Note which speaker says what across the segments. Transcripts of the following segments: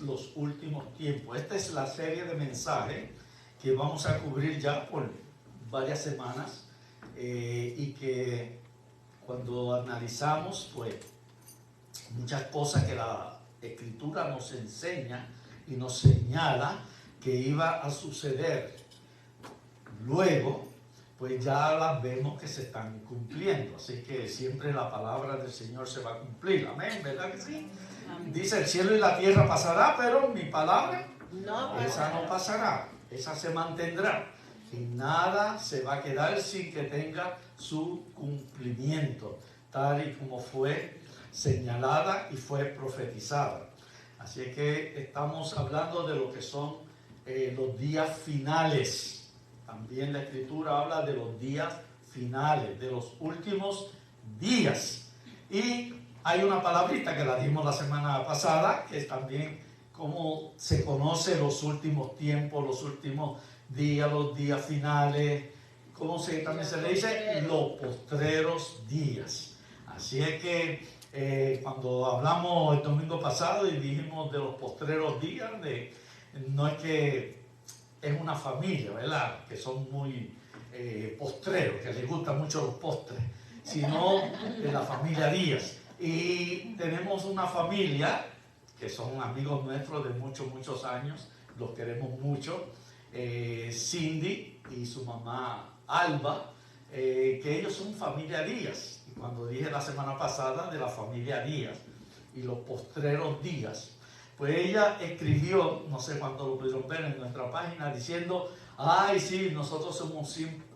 Speaker 1: los últimos tiempos. Esta es la serie de mensajes que vamos a cubrir ya por varias semanas y que cuando analizamos pues muchas cosas que la Escritura nos enseña y nos señala que iba a suceder luego, pues ya las vemos que se están cumpliendo. Así que siempre la palabra del Señor se va a cumplir. Amén, ¿verdad que sí? Dice, el cielo y la tierra pasará, pero mi palabra, esa no pasará, esa se mantendrá. Y nada se va a quedar sin que tenga su cumplimiento, tal y como fue señalada y fue profetizada. Así es que estamos hablando de lo que son los días finales. También la Escritura habla de los días finales, de los últimos días. Y hay una palabrita que la dimos la semana pasada, que es también cómo se conoce los últimos tiempos, los últimos días, los días finales, cómo también se le dice los postreros días. Así es que cuando hablamos el domingo pasado y dijimos de los postreros días, no es que es una familia, ¿verdad? Que son muy postreros, que les gustan mucho los postres, sino de la familia Díaz. Y tenemos una familia que son amigos nuestros de muchos años, los queremos mucho, Cindy y su mamá Alba, que ellos son familia Díaz. Y cuando dije la semana pasada de la familia Díaz y los postreros días, pues ella escribió, no sé cuánto lo pudieron ver en nuestra página, diciendo, ay sí, nosotros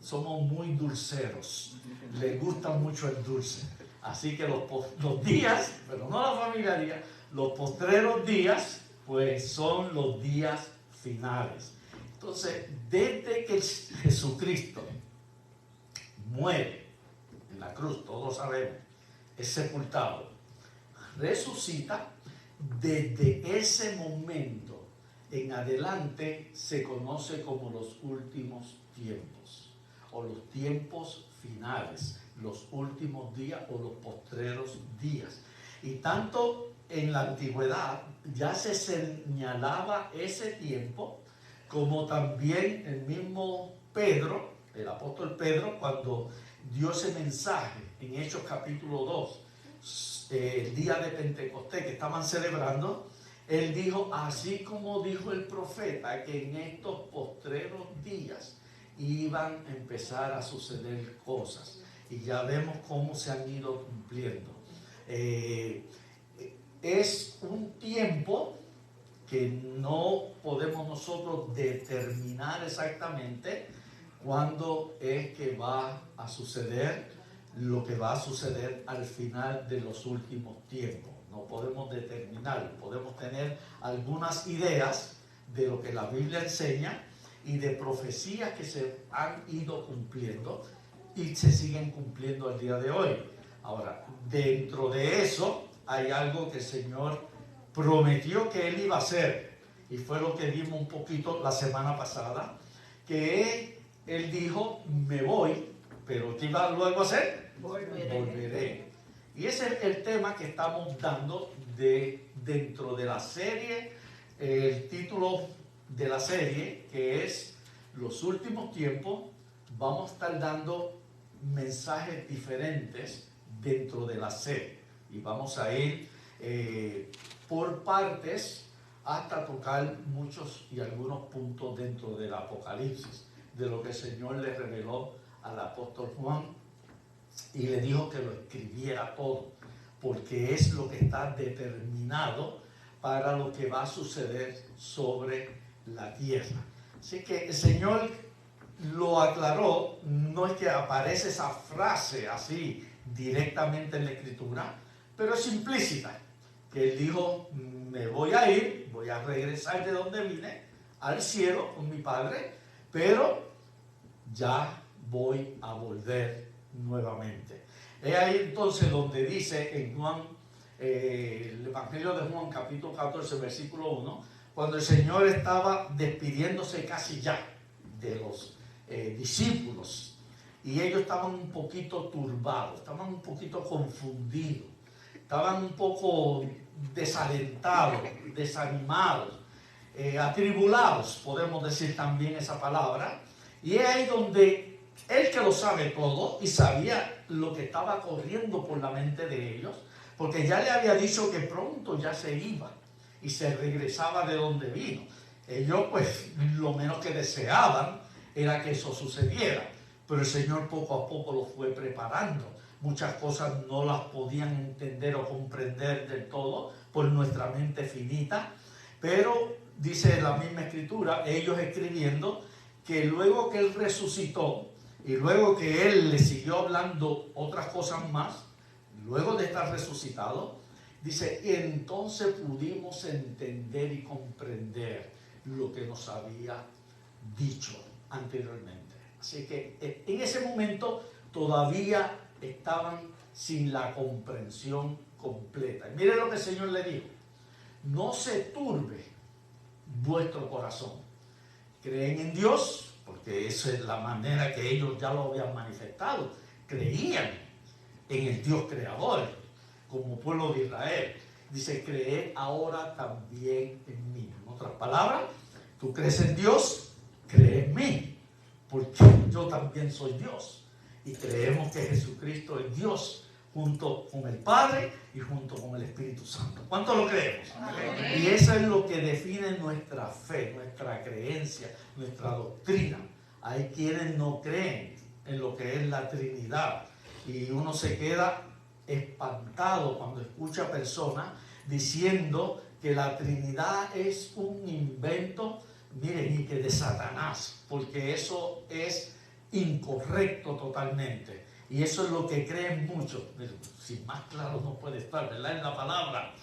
Speaker 1: somos muy dulceros, les gusta mucho el dulce. Así que los días, pero no la familia Díaz, los postreros días, pues son los días finales. Entonces, desde que Jesucristo muere en la cruz, todos sabemos, es sepultado, resucita, desde ese momento en adelante se conoce como los últimos tiempos, o los tiempos finales, los últimos días o los postreros días. Y tanto en la antigüedad ya se señalaba ese tiempo, como también el mismo Pedro, el apóstol Pedro, cuando dio ese mensaje en Hechos capítulo 2, el día de Pentecostés que estaban celebrando, él dijo, así como dijo el profeta, que en estos postreros días iban a empezar a suceder cosas. Y ya vemos cómo se han ido cumpliendo. Es un tiempo que no podemos nosotros determinar exactamente cuándo es que va a suceder lo que va a suceder al final de los últimos tiempos. No podemos determinarlo, podemos tener algunas ideas de lo que la Biblia enseña y de profecías que se han ido cumpliendo y se siguen cumpliendo al día de hoy. Ahora, dentro de eso hay algo que el Señor prometió que Él iba a hacer, y fue lo que vimos un poquito la semana pasada, que Él dijo, me voy, pero ¿qué iba luego a hacer? Volveré. Y ese es el tema que estamos dando dentro de la serie, el título de la serie, que es Los últimos tiempos. Vamos a estar dando mensajes diferentes dentro de la serie. Y vamos a ir por partes hasta tocar muchos y algunos puntos dentro del Apocalipsis, de lo que el Señor le reveló al apóstol Juan y le dijo que lo escribiera todo, porque es lo que está determinado para lo que va a suceder sobre la tierra. Así que el Señor lo aclaró, no es que aparece esa frase así directamente en la Escritura, pero es implícita, que Él dijo, me voy a ir, voy a regresar de donde vine, al cielo con mi Padre, pero ya voy a volver nuevamente. Es ahí entonces donde dice en Juan, el Evangelio de Juan capítulo 14 versículo 1, cuando el Señor estaba despidiéndose casi ya de los discípulos, y ellos estaban un poquito turbados, estaban un poquito confundidos, estaban un poco desalentados, desanimados, atribulados, podemos decir también esa palabra. Y es ahí donde él, que lo sabe todo y sabía lo que estaba corriendo por la mente de ellos, porque ya le había dicho que pronto ya se iba y se regresaba de donde vino. Ellos pues lo menos que deseaban era que eso sucediera, pero el Señor poco a poco lo fue preparando. Muchas cosas no las podían entender o comprender del todo por nuestra mente finita, pero dice la misma escritura, ellos escribiendo, que luego que Él resucitó y luego que Él le siguió hablando otras cosas más, luego de estar resucitado, dice, y entonces pudimos entender y comprender lo que nos había dicho anteriormente. Así que en ese momento todavía estaban sin la comprensión completa. Y mire lo que el Señor le dijo: no se turbe vuestro corazón. Creen en Dios, porque esa es la manera que ellos ya lo habían manifestado. Creían en el Dios creador, como pueblo de Israel. Dice, creed ahora también en mí. En otras palabras, tú crees en Dios, cree en mí, porque yo también soy Dios. Y creemos que Jesucristo es Dios, junto con el Padre y junto con el Espíritu Santo. ¿Cuánto lo creemos? Amén. Y eso es lo que define nuestra fe, nuestra creencia, nuestra doctrina. Hay quienes no creen en lo que es la Trinidad, y uno se queda espantado cuando escucha personas diciendo que la Trinidad es un invento, miren, y que de Satanás, porque eso es incorrecto totalmente. Y eso es lo que creen muchos. Si más claro no puede estar, ¿verdad? En la palabra,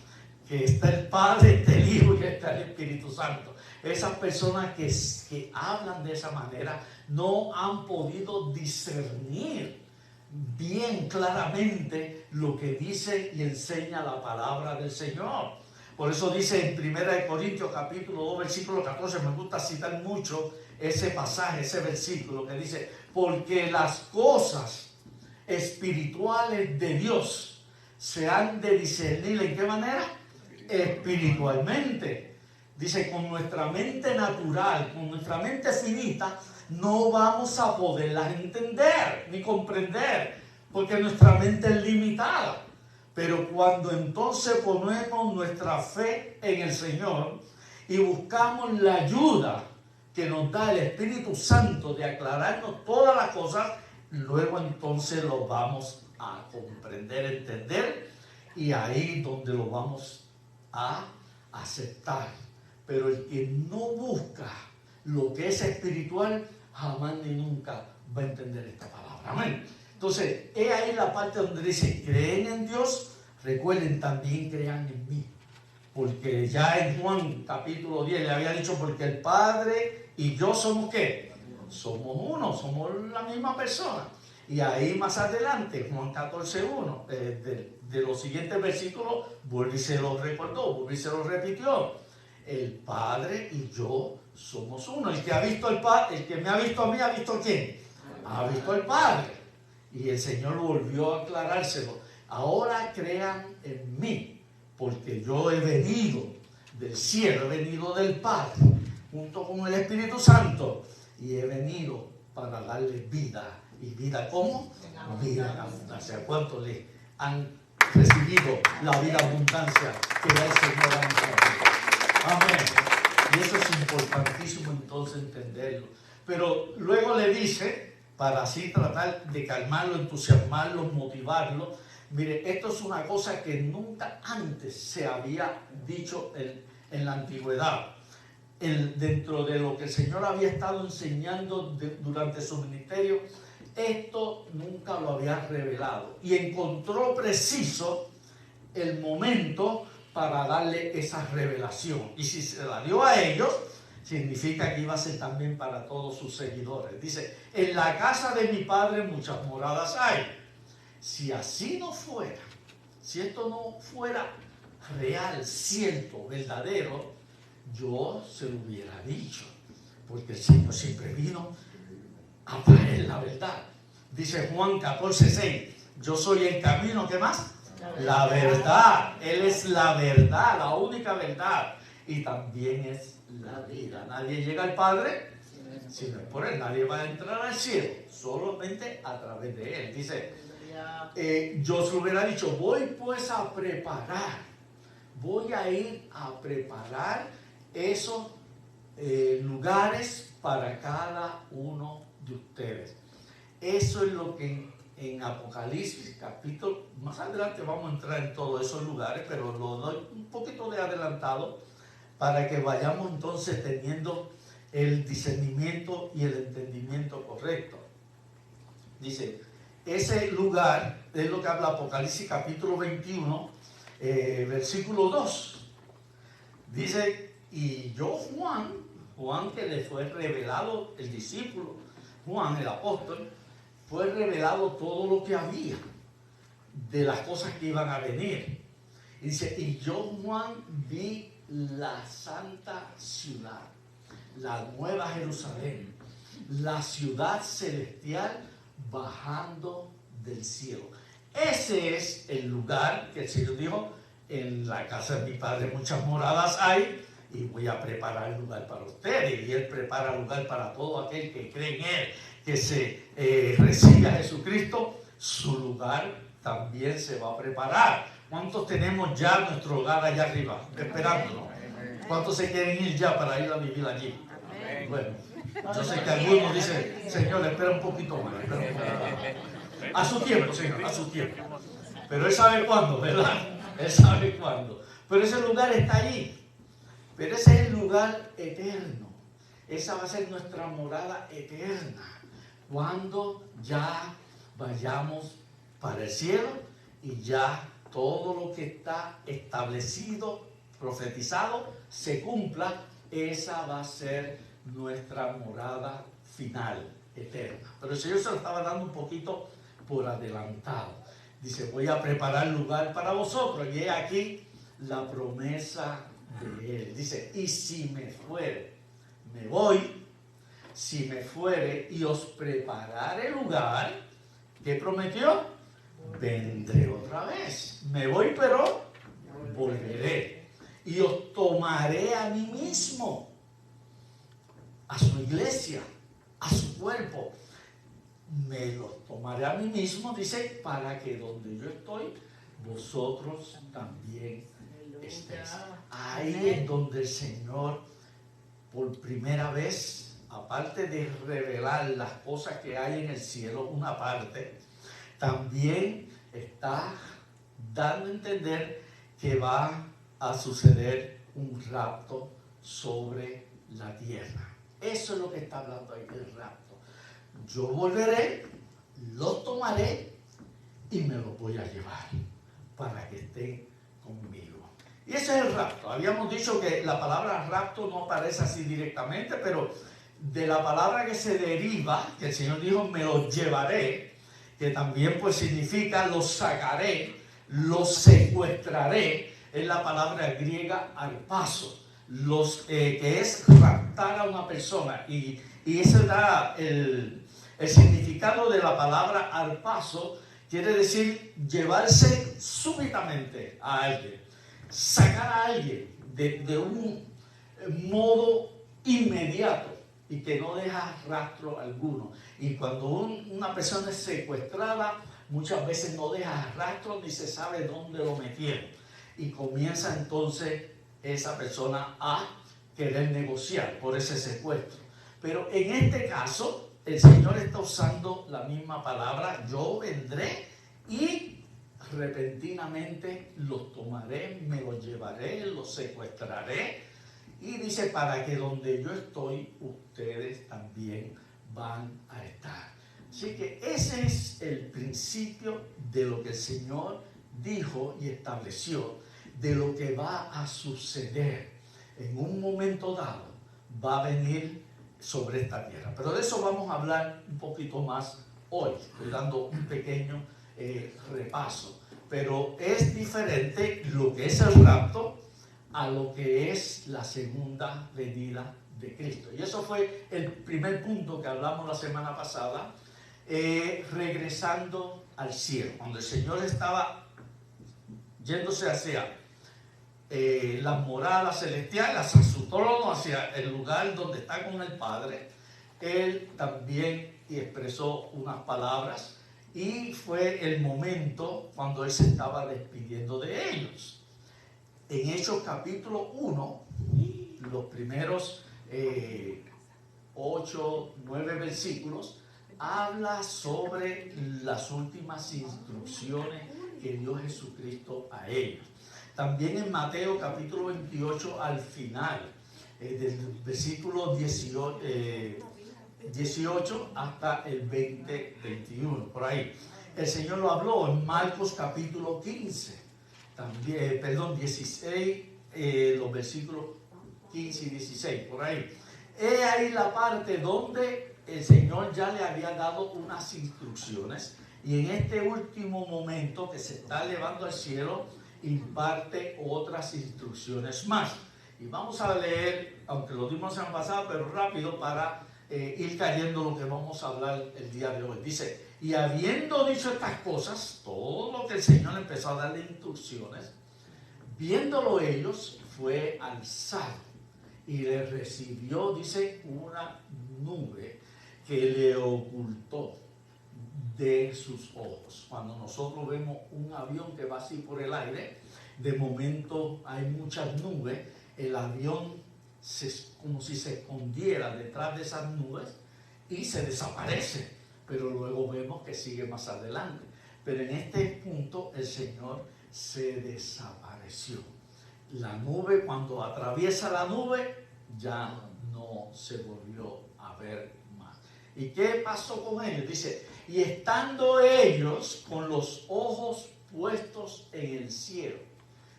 Speaker 1: que está el Padre, está el Hijo y está el Espíritu Santo. Esas personas que hablan de esa manera no han podido discernir bien claramente lo que dice y enseña la palabra del Señor. Por eso dice en 1 Corintios capítulo 2 versículo 14, me gusta citar mucho ese pasaje, ese versículo que dice, porque las cosas espirituales de Dios se han de discernir, ¿en qué manera? Espiritualmente. Dice, con nuestra mente natural, con nuestra mente finita, no vamos a poderlas entender ni comprender, porque nuestra mente es limitada. Pero cuando entonces ponemos nuestra fe en el Señor y buscamos la ayuda que nos da el Espíritu Santo de aclararnos todas las cosas, luego entonces lo vamos a comprender, entender, y ahí donde lo vamos a aceptar. Pero el que no busca lo que es espiritual, jamás ni nunca va a entender esta palabra. Amén. Entonces, es ahí la parte donde dice, creen en Dios, recuerden, también crean en mí. Porque ya en Juan capítulo 10 le había dicho, porque el Padre y yo somos ¿qué? Somos uno, somos la misma persona. Y ahí más adelante, Juan 14:1, de los siguientes versículos, vuelve y se lo recordó, vuelve y se lo repitió. El Padre y yo somos uno. El que ha visto al Padre, el que me ha visto a mí, ¿ha visto a quién? Ha visto al Padre. Y el Señor volvió a aclarárselo. Ahora crean en mí, porque yo he venido del cielo, he venido del Padre, junto con el Espíritu Santo, y he venido para darle vida. ¿Y vida cómo? Vida en abundancia. ¿Cuántos le han recibido la vida abundancia que da el Señor a nuestra vida? Amén. Y eso es importantísimo entonces entenderlo. Pero luego le dice, para así tratar de calmarlo, entusiasmarlo, motivarlo, mire, esto es una cosa que nunca antes se había dicho en la antigüedad. Dentro de lo que el Señor había estado enseñando durante su ministerio, esto nunca lo había revelado. Y encontró preciso el momento para darle esa revelación. Y si se la dio a ellos, significa que iba a ser también para todos sus seguidores. Dice, en la casa de mi Padre muchas moradas hay. Si así no fuera, si esto no fuera real, cierto, verdadero, yo se lo hubiera dicho, porque el Señor siempre vino a traer la verdad. Dice Juan 14:6, yo soy el camino, ¿qué más? La verdad. Él es la verdad, la única verdad. Y también es la vida. Nadie llega al Padre si no es por Él. Nadie va a entrar al cielo solamente a través de Él. Dice, Josué hubiera dicho, voy pues a preparar. Voy a ir a preparar esos lugares para cada uno de ustedes. Eso es lo que en Apocalipsis capítulo, más adelante vamos a entrar en todos esos lugares, pero lo doy un poquito de adelantado para que vayamos entonces teniendo el discernimiento y el entendimiento correcto. Dice, ese lugar es lo que habla Apocalipsis capítulo 21, versículo 2. Dice, y yo Juan que le fue revelado, el discípulo, Juan el apóstol, fue revelado todo lo que había de las cosas que iban a venir. Y dice, y yo Juan vi la santa ciudad, la nueva Jerusalén, la ciudad celestial bajando del cielo. Ese es el lugar que el Señor dijo, en la casa de mi Padre muchas moradas hay, y voy a preparar lugar para ustedes. Y Él prepara lugar para todo aquel que cree en Él, que se recibe a Jesucristo. Su lugar también se va a preparar. ¿Cuántos tenemos ya nuestro hogar allá arriba, esperándolo? ¿Cuántos se quieren ir ya para ir a vivir allí? Bueno, yo sé que algunos dicen, Señor, espera un poquito más, espera un poquito más. A su tiempo, Señor, a su tiempo. Pero Él sabe cuándo, ¿verdad? Él sabe cuándo. Pero ese lugar está allí. Pero ese es el lugar eterno. Esa va a ser nuestra morada eterna. Cuando ya vayamos para el cielo y ya todo lo que está establecido, profetizado, se cumpla, esa va a ser nuestra morada final, eterna. Pero el Señor se lo estaba dando un poquito por adelantado. Dice, voy a preparar lugar para vosotros. Y he aquí la promesa de Él. Dice, y si me fuere, me voy, si me fuere y os prepararé lugar, ¿qué prometió? Vendré otra vez. Me voy, pero volveré. Y os tomaré a mí mismo, a su iglesia, a su cuerpo. Me los tomaré a mí mismo, dice, para que donde yo estoy, vosotros también estéis. Ahí es donde el Señor, por primera vez, aparte de revelar las cosas que hay en el cielo, una parte, también está dando a entender que va a suceder un rapto sobre la tierra. Eso es lo que está hablando ahí del rapto. Yo volveré, los tomaré y me los voy a llevar para que estén conmigo. Y ese es el rapto. Habíamos dicho que la palabra rapto no aparece así directamente, pero de la palabra que se deriva, que el Señor dijo, me los llevaré, que también pues significa los sacaré, los secuestraré, es la palabra griega arpazo, que es raptar a una persona. Y ese da el significado de la palabra arpazo, quiere decir llevarse súbitamente a alguien, sacar a alguien de un modo inmediato y que no deja rastro alguno. Y cuando una persona es secuestrada, muchas veces no deja rastro ni se sabe dónde lo metieron. Y comienza entonces esa persona a querer negociar por ese secuestro. Pero en este caso, el Señor está usando la misma palabra, yo vendré y repentinamente los tomaré, me los llevaré, los secuestraré. Y dice, para que donde yo estoy, ustedes también van a estar. Así que ese es el principio de lo que el Señor dijo y estableció, de lo que va a suceder. En un momento dado va a venir sobre esta tierra. Pero de eso vamos a hablar un poquito más hoy. Estoy dando un pequeño repaso. Pero es diferente lo que es el rapto a lo que es la segunda venida de Cristo. Y eso fue el primer punto que hablamos la semana pasada, regresando al cielo. Cuando el Señor estaba yéndose hacia las moradas celestiales, hacia su trono, hacia el lugar donde está con el Padre, él también expresó unas palabras y fue el momento cuando él se estaba despidiendo de ellos. En Hechos capítulo 1, los primeros 8, 9 versículos, habla sobre las últimas instrucciones que dio Jesucristo a ellos. También en Mateo capítulo 28 al final, del versículo 18 hasta el 21, por ahí. El Señor lo habló en Marcos capítulo 15, también, 16, los versículos 15 y 16, por ahí. He ahí la parte donde el Señor ya le había dado unas instrucciones y en este último momento que se está elevando al cielo, imparte otras instrucciones más. Y vamos a leer, aunque lo dimos en pasado, pero rápido para ir cayendo lo que vamos a hablar el día de hoy. Dice, y habiendo dicho estas cosas, todo lo que el Señor empezó a darle instrucciones, viéndolo ellos, fue alzado y le recibió, dice, una nube que le ocultó de sus ojos. Cuando nosotros vemos un avión que va así por el aire, de momento hay muchas nubes, el avión como si se escondiera detrás de esas nubes y se desaparece, pero luego vemos que sigue más adelante. Pero en este punto el Señor se desapareció. La nube, cuando atraviesa la nube, ya no se volvió a ver más. ¿Y qué pasó con ellos? Dice, y estando ellos con los ojos puestos en el cielo,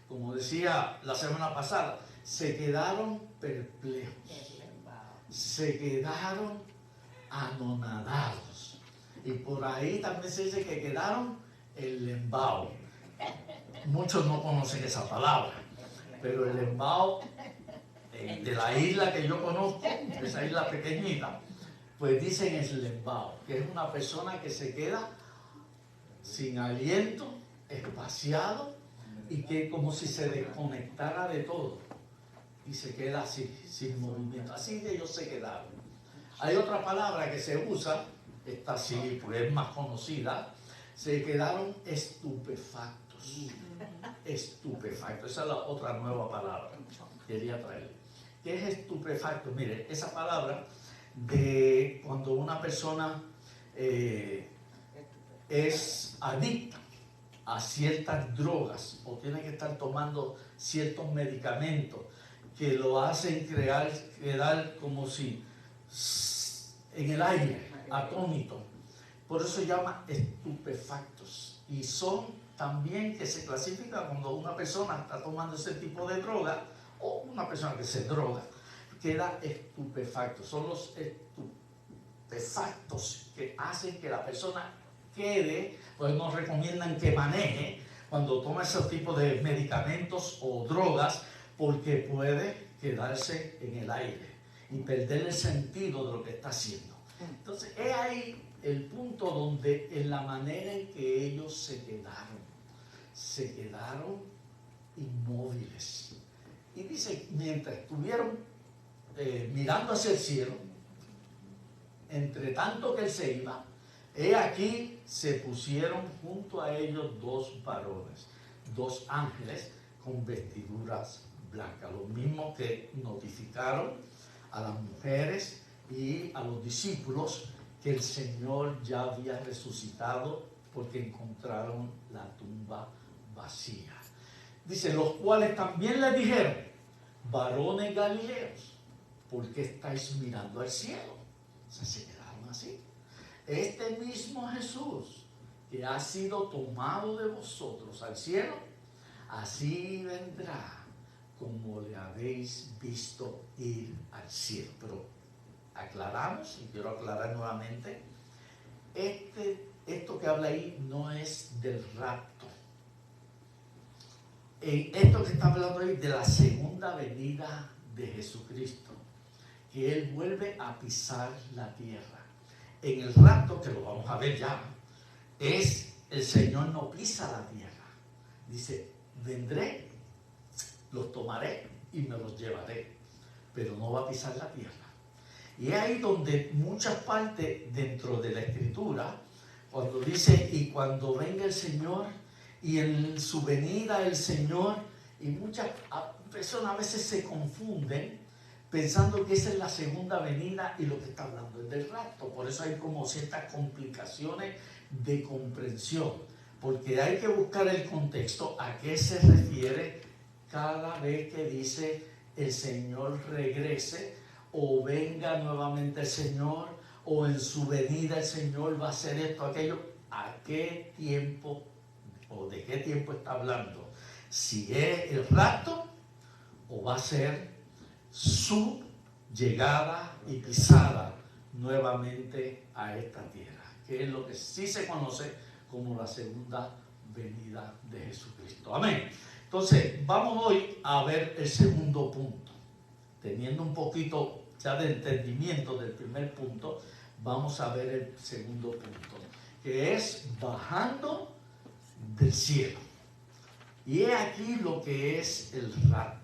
Speaker 1: como decía la semana pasada, se quedaron perplejos, se quedaron anonadados. Y por ahí también se dice que quedaron enlembados. Muchos no conocen esa palabra, pero el embao de la isla que yo conozco, esa isla pequeñita, pues dicen eslembao, que es una persona que se queda sin aliento, espaciado, y que como si se desconectara de todo y se queda así, sin movimiento. Así de ellos se quedaron. Hay otra palabra que se usa, esta sí, pues es más conocida, se quedaron estupefactos. Estupefacto, esa es la otra nueva palabra que quería traer. ¿Qué es estupefacto? Mire, esa palabra de cuando una persona es adicta a ciertas drogas o tiene que estar tomando ciertos medicamentos que lo hacen quedar como si en el aire, atónito. Por eso se llama estupefactos. Y son también que se clasifica cuando una persona está tomando ese tipo de droga o una persona que se droga, queda estupefacto. Son los estupefactos que hacen que la persona quede, pues nos recomiendan que maneje cuando toma ese tipo de medicamentos o drogas, porque puede quedarse en el aire y perder el sentido de lo que está haciendo. Entonces, es ahí el punto donde en la manera en que ellos se quedaron inmóviles. Y dice, mientras estuvieron mirando hacia el cielo, entre tanto que él se iba, he aquí se pusieron junto a ellos dos varones, dos ángeles con vestiduras blancas, los mismos que notificaron a las mujeres y a los discípulos que el Señor ya había resucitado porque encontraron la tumba vacía. Dice, los cuales también le dijeron, varones galileos, ¿por qué estáis mirando al cielo? O sea, se quedaron así. Este mismo Jesús que ha sido tomado de vosotros al cielo, así vendrá como le habéis visto ir al cielo. Pero aclaramos, y quiero aclarar nuevamente, esto que habla ahí no es del rapto. Esto que está hablando ahí de la segunda venida de Jesucristo, que Él vuelve a pisar la tierra. En el rapto, que lo vamos a ver ya, el Señor no pisa la tierra. Dice, vendré, los tomaré y me los llevaré, pero no va a pisar la tierra. Y es ahí donde muchas partes dentro de la Escritura, cuando dice, y cuando venga el Señor, y en su venida el Señor, y muchas personas a veces se confunden pensando que esa es la segunda venida y lo que está hablando es del rapto. Por eso hay como ciertas complicaciones de comprensión, porque hay que buscar el contexto a qué se refiere cada vez que dice el Señor regrese, o venga nuevamente el Señor, o en su venida el Señor va a hacer esto, aquello. ¿A qué tiempo o de qué tiempo está hablando? Si es el rapto o va a ser su llegada y pisada nuevamente a esta tierra, que es lo que sí se conoce como la segunda venida de Jesucristo. Amén. Entonces, vamos hoy a ver el segundo punto. Teniendo un poquito ya de entendimiento del primer punto, vamos a ver el segundo punto, que es bajando del cielo. Y es aquí lo que es el rapto.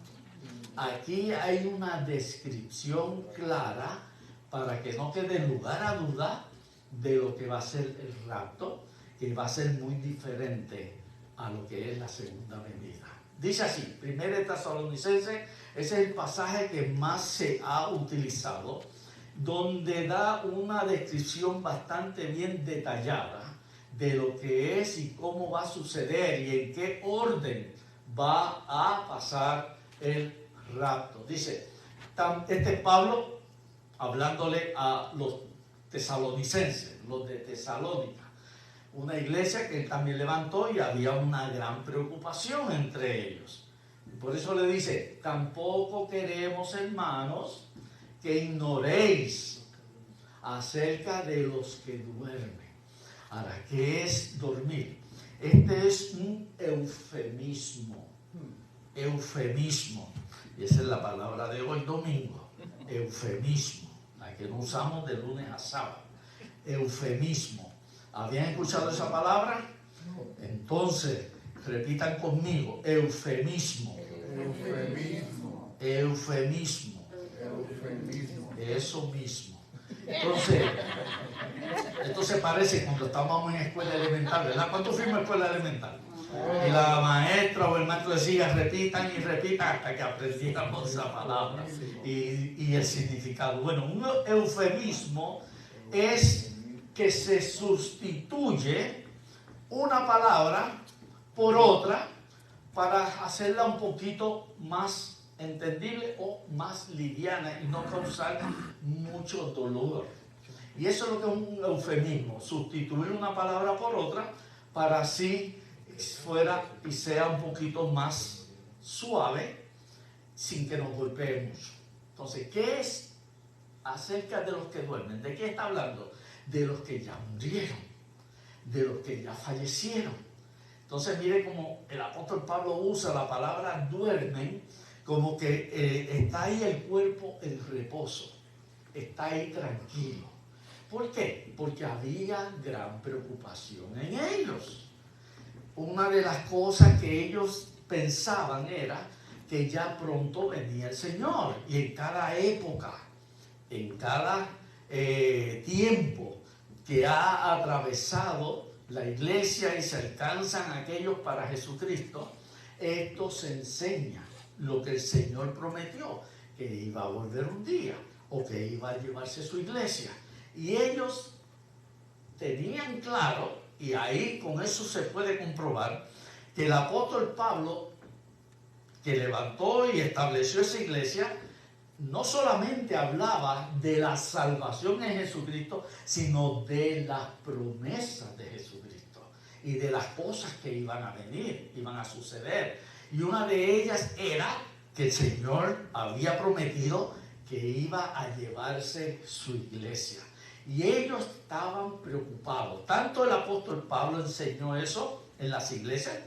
Speaker 1: Aquí hay una descripción clara para que no quede lugar a duda de lo que va a ser el rapto, que va a ser muy diferente a lo que es la segunda venida. Dice así, 1 Tesalonicenses, ese es el pasaje que más se ha utilizado, donde da una descripción bastante bien detallada de lo que es y cómo va a suceder y en qué orden va a pasar el rapto. Dice, este es Pablo hablándole a los tesalonicenses, los de Tesalónica, una iglesia que él también levantó y había una gran preocupación entre ellos. Por eso le dice, tampoco queremos, hermanos, que ignoréis acerca de los que duermen. Ahora, ¿qué es dormir? Este es un eufemismo. Eufemismo. Y esa es la palabra de hoy domingo. Eufemismo. La que no usamos de lunes a sábado. Eufemismo. ¿Habían escuchado esa palabra? Entonces, repitan conmigo. Eufemismo.
Speaker 2: Eufemismo.
Speaker 1: Eufemismo.
Speaker 2: Eufemismo.
Speaker 1: Eso mismo. Entonces, esto se parece cuando estábamos en escuela elemental, ¿verdad? ¿Cuántos fuimos a escuela elemental? Y la maestra o el maestro decía, repitan y repitan hasta que aprendiéramos esa palabra y el significado. Bueno, un eufemismo es que se sustituye una palabra por otra para hacerla un poquito más entendible o más liviana y no causar mucho dolor. Y eso es lo que es un eufemismo, sustituir una palabra por otra para así fuera y sea un poquito más suave sin que nos golpee mucho. Entonces, ¿qué es acerca de los que duermen? ¿De qué está hablando? De los que ya murieron, de los que ya fallecieron. Entonces, mire cómo el apóstol Pablo usa la palabra duermen, como que está ahí el cuerpo en reposo, está ahí tranquilo. ¿Por qué? Porque había gran preocupación en ellos. Una de las cosas que ellos pensaban era que ya pronto venía el Señor. Y en cada época, en cada tiempo que ha atravesado la iglesia y se alcanzan aquellos para Jesucristo, esto se enseña lo que el Señor prometió, que iba a volver un día o que iba a llevarse su iglesia. Y ellos tenían claro, y ahí con eso se puede comprobar, que el apóstol Pablo, que levantó y estableció esa iglesia, no solamente hablaba de la salvación en Jesucristo, sino de las promesas de Jesucristo y de las cosas que iban a venir, iban a suceder. Y una de ellas era que el Señor había prometido que iba a llevarse su iglesia. Y ellos estaban preocupados. Tanto el apóstol Pablo enseñó eso en las iglesias,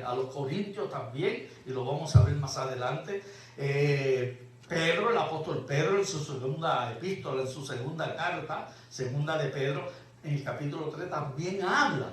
Speaker 1: a los corintios también, y lo vamos a ver más adelante. Pedro, el apóstol Pedro, en su segunda epístola, en su segunda carta, segunda de Pedro, en el capítulo 3, también habla.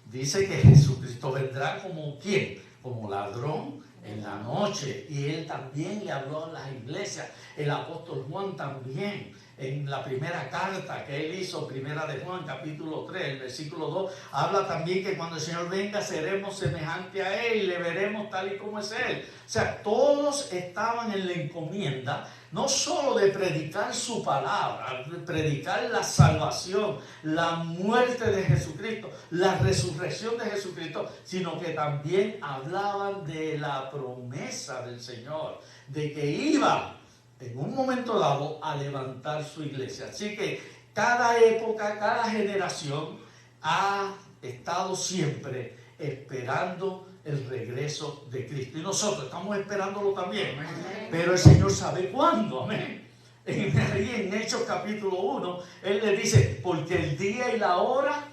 Speaker 1: Dice que Jesucristo vendrá como ¿quién? como ladrón en la noche. Y él también le habló a las iglesias. El apóstol Juan también, en la primera carta que él hizo, primera de Juan, capítulo 3, el versículo 2, habla también que cuando el Señor venga seremos semejantes a Él y le veremos tal y como es Él. O sea, todos estaban en la encomienda, no solo de predicar su palabra, de predicar la salvación, la muerte de Jesucristo, la resurrección de Jesucristo, sino que también hablaban de la promesa del Señor, de que iba en un momento dado a levantar su iglesia. Así que cada época, cada generación ha estado siempre esperando el regreso de Cristo. Y nosotros estamos esperándolo también. Amén. Pero el Señor sabe cuándo. Amén. En Hechos capítulo 1, Él le dice, porque el día y la hora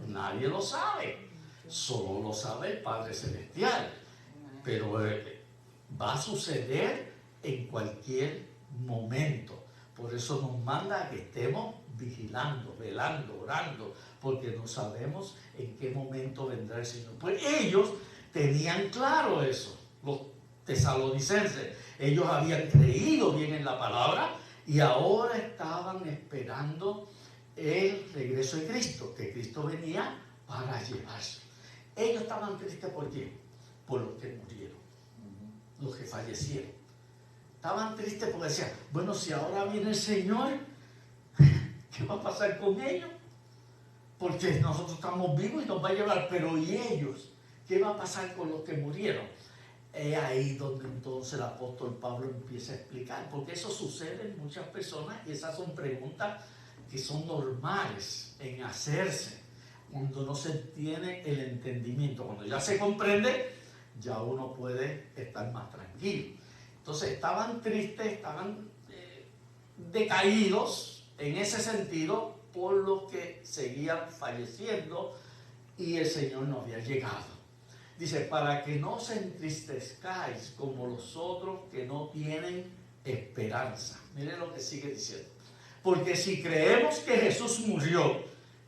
Speaker 1: nadie lo sabe. Solo lo sabe el Padre Celestial. Pero va a suceder en cualquier momento. Por eso nos manda a que estemos vigilando, velando, orando, porque no sabemos en qué momento vendrá el Señor. Pues ellos tenían claro eso, los tesalonicenses. Ellos habían creído bien en la palabra y ahora estaban esperando el regreso de Cristo, que Cristo venía para llevarse. Ellos estaban tristes ¿por qué? Por los que murieron, los que fallecieron. Estaban tristes porque decían, bueno, si ahora viene el Señor, ¿qué va a pasar con ellos? Porque nosotros estamos vivos y nos va a llevar, pero ¿y ellos? ¿Qué va a pasar con los que murieron? Es ahí donde entonces el apóstol Pablo empieza a explicar, porque eso sucede en muchas personas y esas son preguntas que son normales en hacerse cuando no se tiene el entendimiento. Cuando ya se comprende, ya uno puede estar más tranquilo. Entonces estaban tristes, estaban decaídos en ese sentido por los que seguían falleciendo y el Señor no había llegado. Dice, para que no os entristezcáis como los otros que no tienen esperanza. Miren lo que sigue diciendo. Porque si creemos que Jesús murió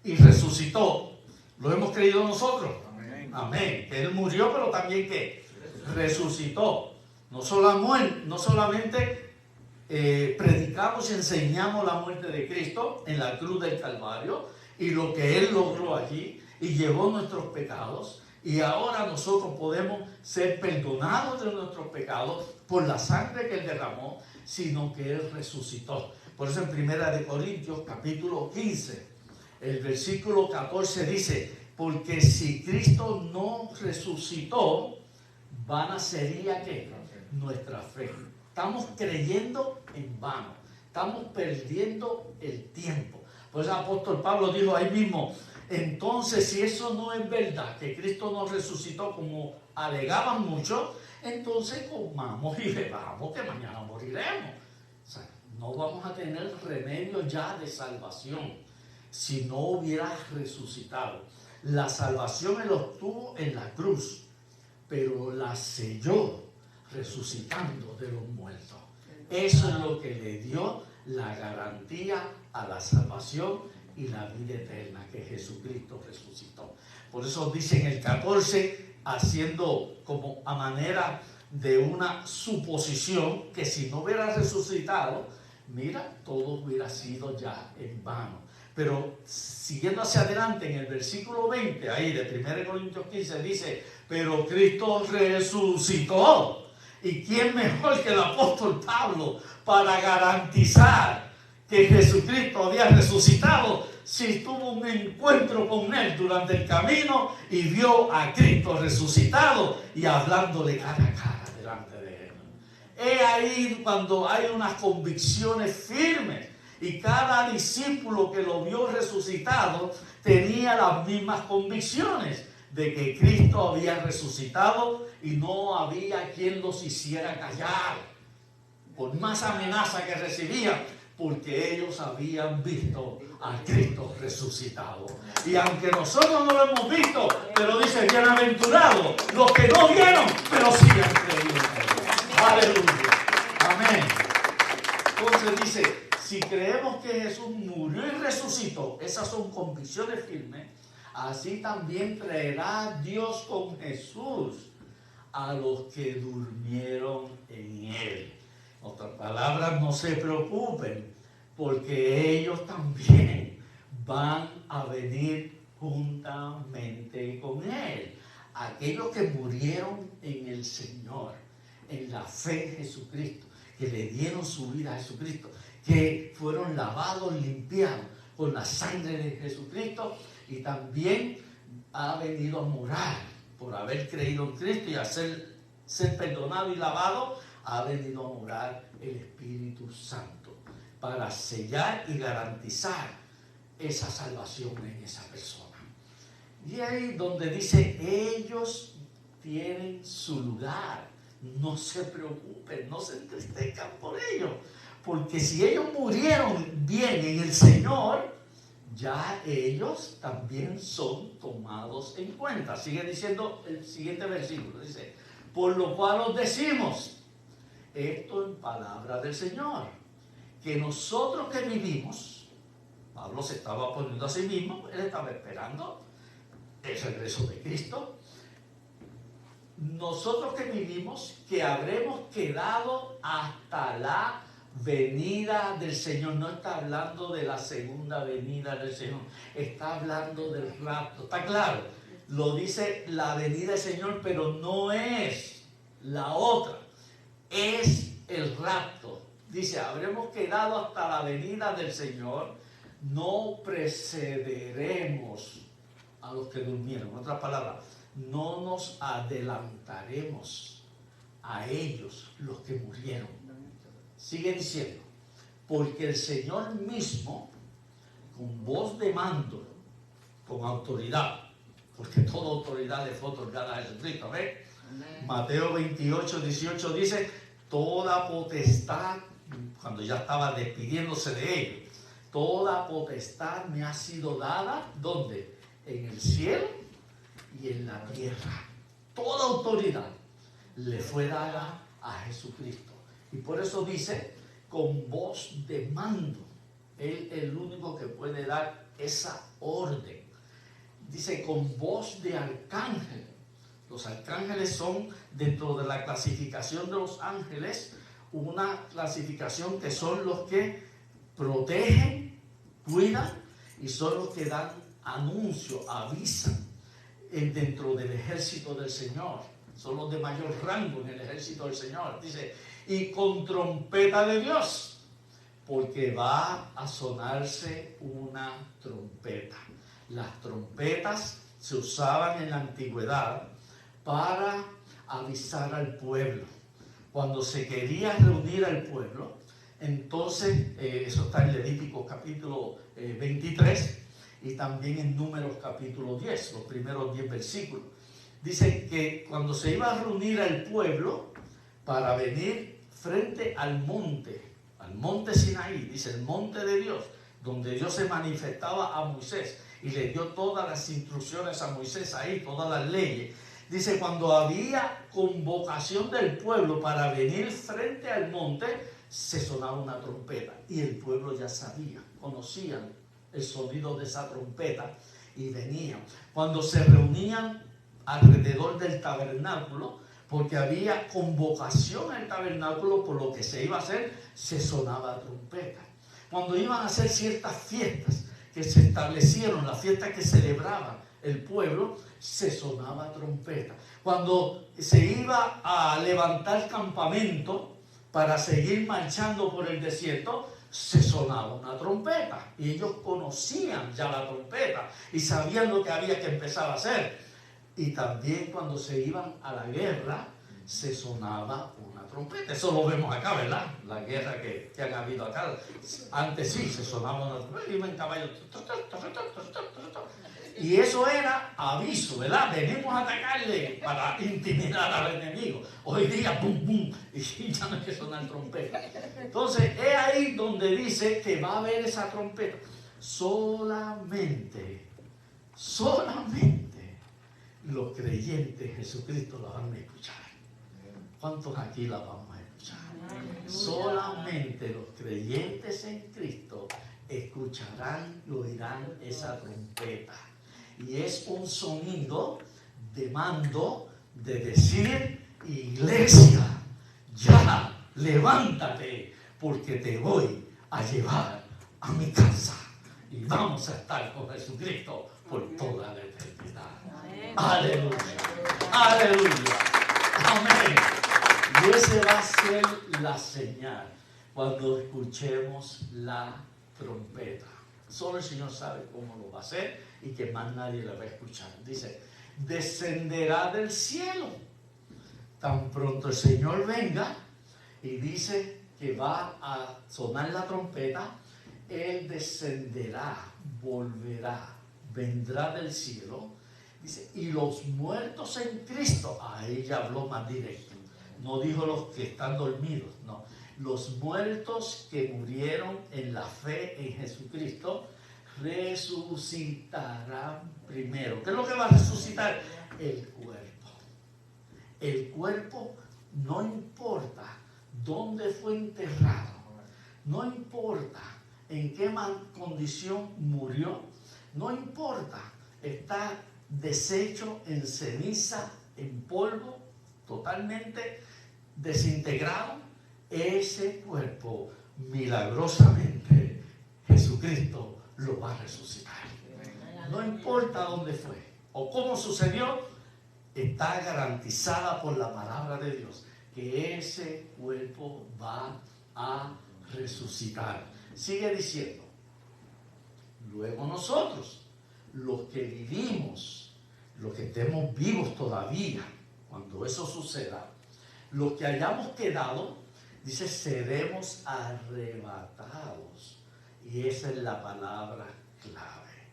Speaker 1: y resucitó, ¿lo hemos creído nosotros? Amén. Amén. Que Él murió, pero también ¿qué? Resucitó. No solamente predicamos y enseñamos la muerte de Cristo en la cruz del Calvario y lo que Él logró allí y llevó nuestros pecados, y ahora nosotros podemos ser perdonados de nuestros pecados por la sangre que Él derramó, sino que Él resucitó. Por eso en 1 Corintios capítulo 15, el versículo 14 dice, porque si Cristo no resucitó, vana sería ¿qué? Nuestra fe. Estamos creyendo en vano, estamos perdiendo el tiempo. Por eso el apóstol Pablo dijo ahí mismo, entonces si eso no es verdad, que Cristo nos resucitó como alegaban muchos, entonces comamos y bebamos que mañana moriremos. O sea, no vamos a tener remedio ya de salvación si no hubiera resucitado. La salvación Él obtuvo en la cruz, pero la selló resucitando de los muertos. Eso es lo que le dio la garantía a la salvación y la vida eterna, que Jesucristo resucitó. Por eso dice en el 14, haciendo como a manera de una suposición, que si no hubiera resucitado, mira, todo hubiera sido ya en vano. Pero siguiendo hacia adelante en el versículo 20, ahí de 1 Corintios 15, dice, pero Cristo resucitó. ¿Y quién mejor que el apóstol Pablo para garantizar que Jesucristo había resucitado si tuvo un encuentro con Él durante el camino y vio a Cristo resucitado y hablándole cara a cara delante de Él? Es ahí cuando hay unas convicciones firmes. Y cada discípulo que lo vio resucitado tenía las mismas convicciones de que Cristo había resucitado y no había quien los hiciera callar, por más amenaza que recibían, porque ellos habían visto a Cristo resucitado. Y aunque nosotros no lo hemos visto, pero dice, bienaventurados los que no vieron, pero sí han creído en Él. Aleluya. Amén. Entonces dice, si creemos que Jesús murió y resucitó, esas son convicciones firmes, así también creerá Dios con Jesús, a los que durmieron en él. En otras palabras, no se preocupen, porque ellos también van a venir juntamente con él. Aquellos que murieron en el Señor, en la fe en Jesucristo, que le dieron su vida a Jesucristo, que fueron lavados, limpiados con la sangre de Jesucristo, y también ha venido a morar por haber creído en Cristo y a ser perdonado y lavado, ha venido a morar el Espíritu Santo para sellar y garantizar esa salvación en esa persona. Y ahí donde dice, ellos tienen su lugar, no se preocupen, no se entristezcan por ellos, porque si ellos murieron bien en el Señor, ya ellos también son tomados en cuenta. Sigue diciendo el siguiente versículo, dice, por lo cual os decimos, esto en palabra del Señor, que nosotros que vivimos, Pablo se estaba poniendo a sí mismo, él estaba esperando el regreso de Cristo. Nosotros que vivimos, que habremos quedado hasta la venida del Señor. No está hablando de la segunda venida del Señor, está hablando del rapto. Está claro, lo dice la venida del Señor, pero no es la otra, es el rapto. Dice, habremos quedado hasta la venida del Señor, no precederemos a los que durmieron. En otras palabras, no nos adelantaremos a ellos, los que murieron. Sigue diciendo, porque el Señor mismo, con voz de mando, con autoridad, porque toda autoridad le fue otorgada a Jesucristo. ¿Ves? Mateo 28, 18 dice, toda potestad, cuando ya estaba despidiéndose de ellos, toda potestad me ha sido dada, ¿dónde? En el cielo y en la tierra. Toda autoridad le fue dada a Jesucristo. Y por eso dice, con voz de mando. Él es el único que puede dar esa orden. Dice, con voz de arcángel. Los arcángeles son, dentro de la clasificación de los ángeles, una clasificación que son los que protegen, cuidan, y son los que dan anuncio, avisan dentro del ejército del Señor. Son los de mayor rango en el ejército del Señor. Dice, y con trompeta de Dios, porque va a sonarse una trompeta. Las trompetas se usaban en la antigüedad para avisar al pueblo. Cuando se quería reunir al pueblo, entonces, eso está en Levítico capítulo 23 y también en Números capítulo 10, los primeros 10 versículos. Dice que cuando se iba a reunir al pueblo para venir frente al monte Sinaí, dice el monte de Dios, donde Dios se manifestaba a Moisés y le dio todas las instrucciones a Moisés ahí, todas las leyes. Dice, cuando había convocación del pueblo para venir frente al monte, se sonaba una trompeta y el pueblo ya sabía, conocían el sonido de esa trompeta y venían. Cuando se reunían alrededor del tabernáculo, porque había convocación al tabernáculo por lo que se iba a hacer, se sonaba trompeta. Cuando iban a hacer ciertas fiestas que se establecieron, las fiestas que celebraban el pueblo, se sonaba trompeta. Cuando se iba a levantar campamento para seguir marchando por el desierto, se sonaba una trompeta. Y ellos conocían ya la trompeta y sabían lo que había que empezar a hacer. Y también cuando se iban a la guerra, se sonaba una trompeta. Eso lo vemos acá, ¿verdad? La guerra que han habido acá. Antes sí, se sonaba una trompeta. Iban caballos. Y eso era aviso, ¿verdad? Venimos a atacarle para intimidar al enemigo. Hoy día, pum, pum, y ya no hay que sonar trompeta. Entonces, es ahí donde dice que va a haber esa trompeta. Solamente los creyentes en Jesucristo la van a escuchar. ¿Cuántos aquí la vamos a escuchar? Solamente los creyentes en Cristo escucharán y oirán esa trompeta. Y es un sonido de mando, de decir iglesia, ya levántate, porque te voy a llevar a mi casa y vamos a estar con Jesucristo por toda la eternidad. Aleluya, aleluya, amén. Y esa va a ser la señal cuando escuchemos la trompeta. Solo el Señor sabe cómo lo va a hacer y que más nadie la va a escuchar. Dice, descenderá del cielo. Tan pronto el Señor venga y dice que va a sonar la trompeta, Él descenderá, volverá, vendrá del cielo. Dice, y los muertos en Cristo, ahí ya habló más directo. No dijo los que están dormidos, no. Los muertos que murieron en la fe en Jesucristo resucitarán primero. ¿Qué es lo que va a resucitar? El cuerpo. El cuerpo, no importa dónde fue enterrado, no importa en qué condición murió, no importa, está deshecho en ceniza, en polvo, totalmente desintegrado. Ese cuerpo, milagrosamente, Jesucristo lo va a resucitar. No importa dónde fue o cómo sucedió, está garantizada por la palabra de Dios que ese cuerpo va a resucitar. Sigue diciendo, luego nosotros, los que vivimos, los que estemos vivos todavía, cuando eso suceda, los que hayamos quedado, dice, seremos arrebatados. Y esa es la palabra clave,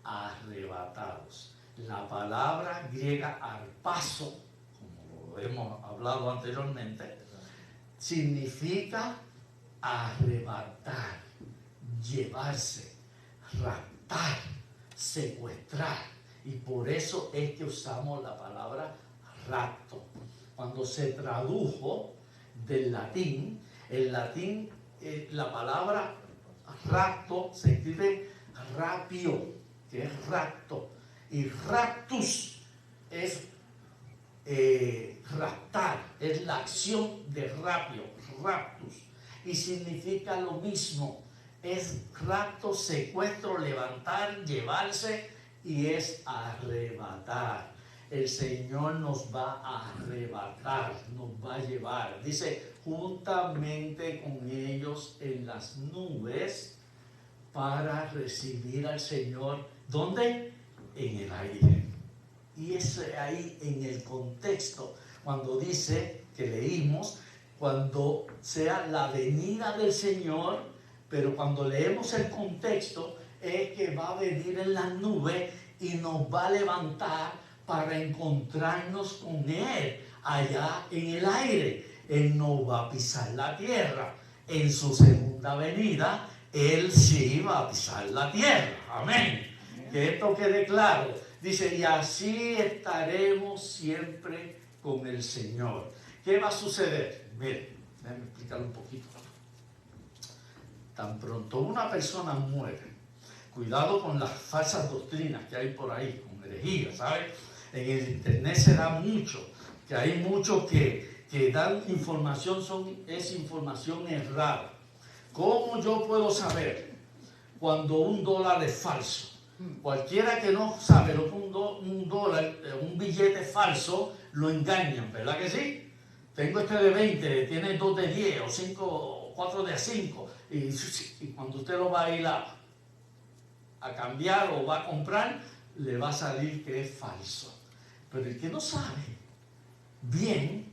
Speaker 1: arrebatados. La palabra griega arpazo, como lo hemos hablado anteriormente, significa arrebatar, llevarse, raptar, secuestrar. Y por eso es que usamos la palabra rapto. Cuando se tradujo del latín, el latín, la palabra rapto se escribe rapio, que es rapto, y raptus es raptar, es la acción de rapio, raptus, y significa lo mismo, es rapto, secuestro, levantar, llevarse, y es arrebatar. El Señor nos va a arrebatar, nos va a llevar. Dice, juntamente con ellos en las nubes para recibir al Señor. ¿Dónde? En el aire. Y es ahí en el contexto, cuando dice, que leímos, cuando sea la venida del Señor, pero cuando leemos el contexto, es que va a venir en las nubes y nos va a levantar para encontrarnos con Él allá en el aire. Él no va a pisar la tierra. En su segunda venida, Él sí va a pisar la tierra. Amén. Que esto quede claro. Dice, y así estaremos siempre con el Señor. ¿Qué va a suceder? Miren, déjenme explicarlo un poquito. Tan pronto una persona muere, cuidado con las falsas doctrinas que hay por ahí, con herejías, ¿sabes? En el internet se da mucho, que hay muchos que dan información, es información errada. ¿Cómo yo puedo saber cuando un dólar es falso? Cualquiera que no sabe lo que un dólar, un billete falso, lo engañan, ¿verdad que sí? Tengo este de 20, tiene 2 de 10 o 5, 4 de 5, y cuando usted lo va a ir a cambiar o va a comprar, le va a salir que es falso. Pero el que no sabe bien,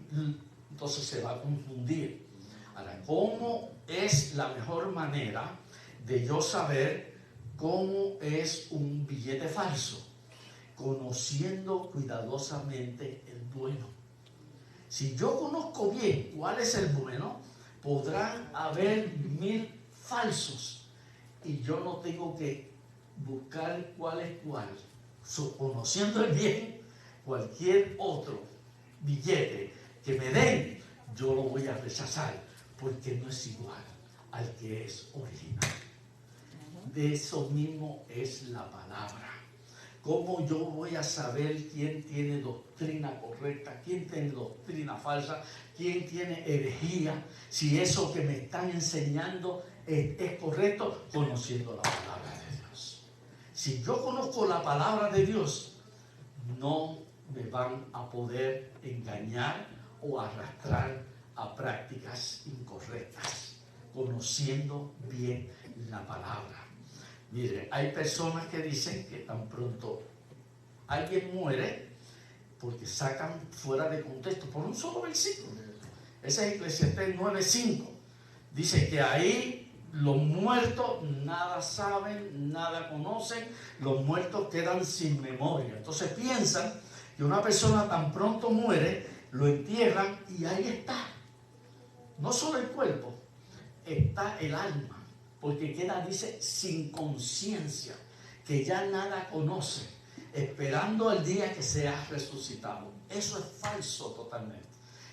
Speaker 1: entonces se va a confundir. Ahora, ¿cómo es la mejor manera de yo saber cómo es un billete falso? Conociendo cuidadosamente el bueno. Si yo conozco bien cuál es el bueno, podrán haber 1000 falsos y yo no tengo que buscar cuál es cuál. Conociendo el bien, cualquier otro billete que me den, yo lo voy a rechazar porque no es igual al que es original. De eso mismo es la palabra. ¿Cómo yo voy a saber quién tiene doctrina correcta, quién tiene doctrina falsa, quién tiene herejía? Si eso que me están enseñando es correcto, conociendo la palabra de Dios. Si yo conozco la palabra de Dios, no me van a poder engañar o arrastrar a prácticas incorrectas, conociendo bien la palabra. Mire, hay personas que dicen que tan pronto alguien muere, porque sacan fuera de contexto por un solo versículo. Ese es Eclesiastés 9:5. Dice que ahí los muertos nada saben, nada conocen, los muertos quedan sin memoria. Entonces piensan que una persona tan pronto muere, lo entierran y ahí está. No solo el cuerpo, está el alma. Porque queda, dice, sin conciencia, que ya nada conoce, esperando el día que sea resucitado. Eso es falso totalmente.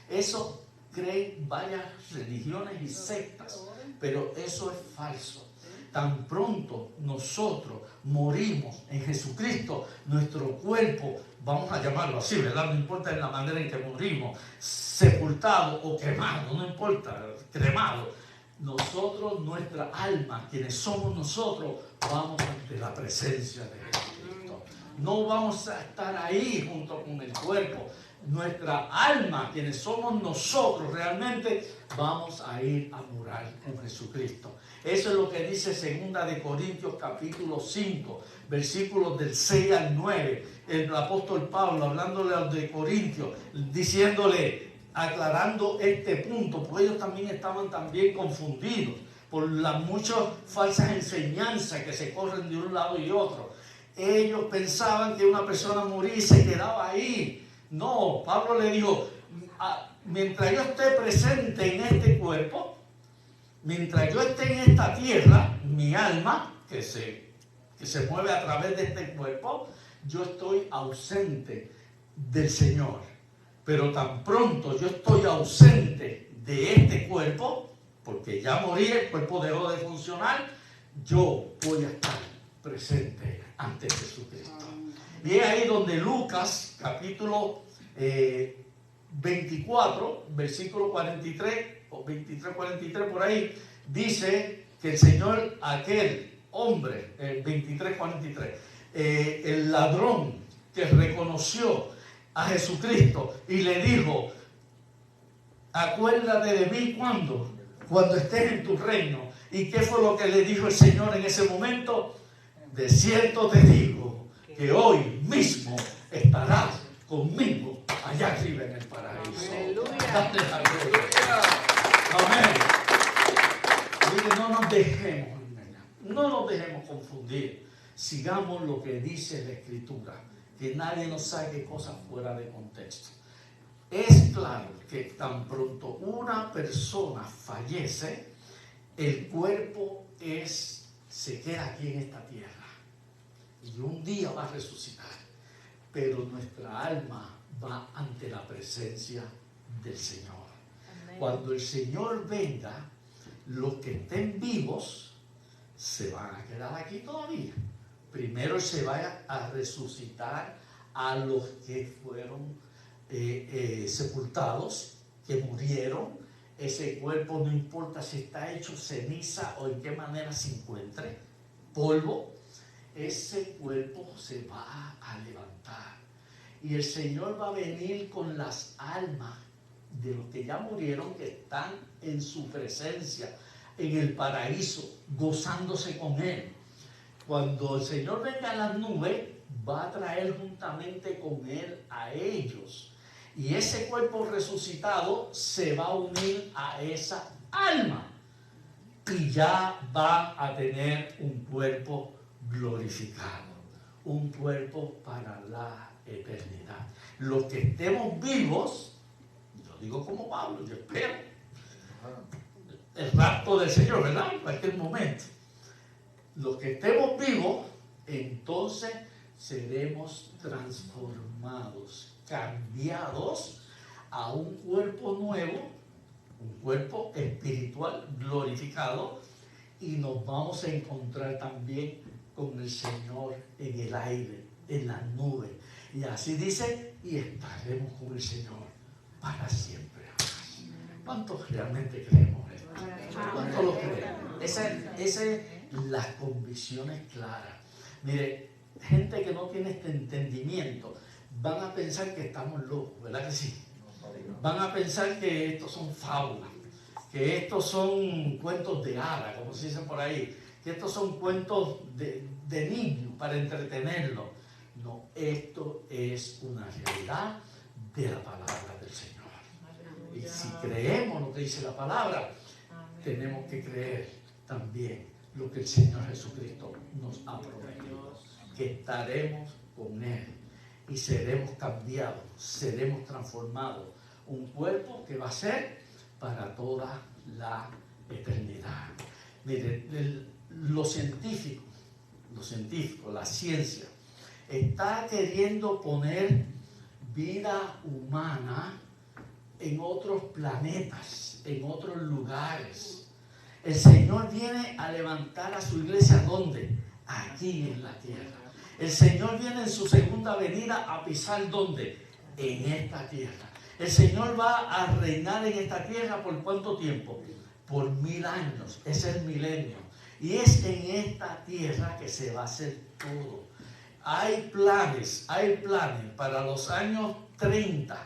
Speaker 1: Eso creen varias religiones y sectas, pero eso es falso. Tan pronto nosotros morimos en Jesucristo, nuestro cuerpo, vamos a llamarlo así, ¿verdad? No importa en la manera en que morimos, sepultado o quemado, no importa, cremado. Nosotros, nuestra alma, quienes somos nosotros, vamos ante la presencia de Jesucristo. No vamos a estar ahí junto con el cuerpo. Nuestra alma, quienes somos nosotros, realmente vamos a ir a morar con Jesucristo. Eso es lo que dice 2 de Corintios capítulo 5, versículos del 6 al 9. El apóstol Pablo hablándole a los de Corintios, diciéndole, aclarando este punto, porque ellos también estaban confundidos por las muchas falsas enseñanzas que se corren de un lado y otro. Ellos pensaban que una persona moría y se quedaba ahí. No, Pablo le dijo, mientras yo esté presente en este cuerpo, mientras yo esté en esta tierra, mi alma, que se mueve a través de este cuerpo, yo estoy ausente del Señor. Pero tan pronto yo estoy ausente de este cuerpo, porque ya morí, el cuerpo dejó de funcionar, yo voy a estar presente ante Jesucristo. Y es ahí donde Lucas, capítulo 24, versículo 43, o 23-43 por ahí, dice que el Señor, aquel hombre, 23-43, el ladrón que reconoció a Jesucristo y le dijo, acuérdate de mí cuando estés en tu reino. ¿Y qué fue lo que le dijo el Señor en ese momento? De cierto te digo que hoy mismo estarás conmigo allá arriba en el paraíso.
Speaker 3: Aleluya.
Speaker 1: Amén. Mire, no nos dejemos engañar, no nos dejemos confundir. Sigamos lo que dice la Escritura, que nadie nos saque cosas fuera de contexto. Es claro que tan pronto una persona fallece, el cuerpo se queda aquí en esta tierra y un día va a resucitar, pero nuestra alma va ante la presencia del Señor. Amén. Cuando el Señor venga, los que estén vivos se van a quedar aquí todavía. Primero se va a resucitar a los que fueron sepultados, que murieron. Ese cuerpo, no importa si está hecho ceniza o en qué manera se encuentre, polvo, ese cuerpo se va a levantar. Y el Señor va a venir con las almas de los que ya murieron, que están en su presencia, en el paraíso, gozándose con Él. Cuando el Señor venga en las nubes, va a traer juntamente con Él a ellos. Y ese cuerpo resucitado se va a unir a esa alma. Y ya va a tener un cuerpo glorificado. Un cuerpo para la eternidad. Los que estemos vivos, yo digo como Pablo, yo espero el rapto del Señor, ¿verdad? En cualquier momento. Los que estemos vivos, entonces seremos transformados, cambiados a un cuerpo nuevo, un cuerpo espiritual glorificado, y nos vamos a encontrar también con el Señor en el aire, en las nubes. Y así dice, y estaremos con el Señor para siempre. ¿Cuántos realmente creemos esto? ¿Cuántos lo creen? Esa es las convicciones claras. Mire, gente que no tiene este entendimiento van a pensar que estamos locos, ¿verdad que sí? Van a pensar que estos son fábulas, que estos son cuentos de hadas, como se dicen por ahí, que estos son cuentos de niños para entretenerlos. No, esto es una realidad de la palabra del Señor. Y si creemos lo que dice la palabra, tenemos que creer también lo que el Señor Jesucristo nos ha prometido, que estaremos con Él y seremos cambiados, seremos transformados. Un cuerpo que va a ser para toda la eternidad. Miren, los científicos, la ciencia, está queriendo poner vida humana en otros planetas, en otros lugares. El Señor viene a levantar a su iglesia, ¿dónde? Aquí en la tierra. El Señor viene en su segunda venida a pisar, ¿dónde? En esta tierra. El Señor va a reinar en esta tierra ¿por cuánto tiempo? Por 1000 años. Es el milenio. Y es en esta tierra que se va a hacer todo. Hay planes para los años 30.